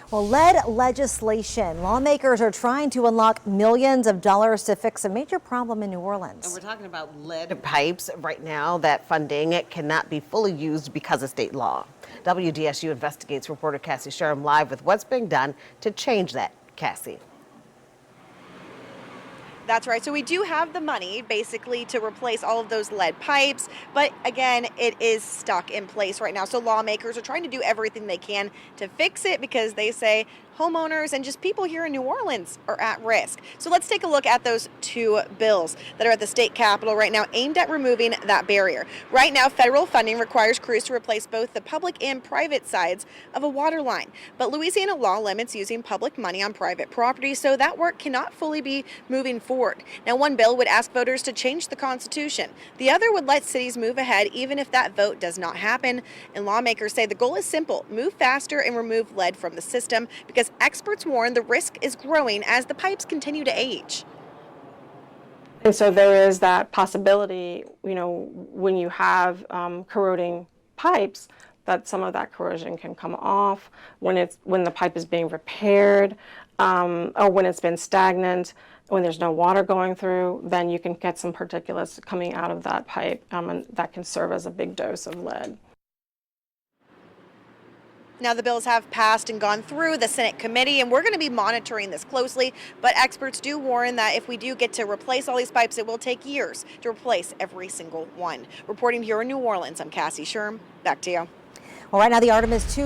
Well, lead legislation. Lawmakers are trying to unlock millions of dollars to fix a major problem in New Orleans. And we're talking about lead pipes right now. That funding cannot be fully used because of state law. WDSU investigates reporter Cassie Sherm live with what's being done to change that. Cassie. That's right. So we do have the money basically to replace all of those lead pipes. But again, it is stuck in place right now. So lawmakers are trying to do everything they can to fix it because they say homeowners and just people here in New Orleans are at risk. So let's take a look at those two bills that are at the state capitol right now aimed at removing that barrier. Right now, federal funding requires crews to replace both the public and private sides of a water line. But Louisiana law limits using public money on private property, so that work cannot fully be moving forward. Now, one bill would ask voters to change the Constitution. The other would let cities move ahead even if that vote does not happen. And lawmakers say the goal is simple: move faster and remove lead from the system, because experts warn the risk is growing as the pipes continue to age. And so there is that possibility, when you have corroding pipes, that some of that corrosion can come off when the pipe is being repaired, or when it's been stagnant, when there's no water going through. Then you can get some particulates coming out of that pipe, and that can serve as a big dose of lead. Now, the bills have passed and gone through the Senate committee, and we're going to be monitoring this closely. But experts do warn that if we do get to replace all these pipes, it will take years to replace every single one. Reporting here in New Orleans, I'm Cassie Sherm. Back to you. Well, right now the Artemis 2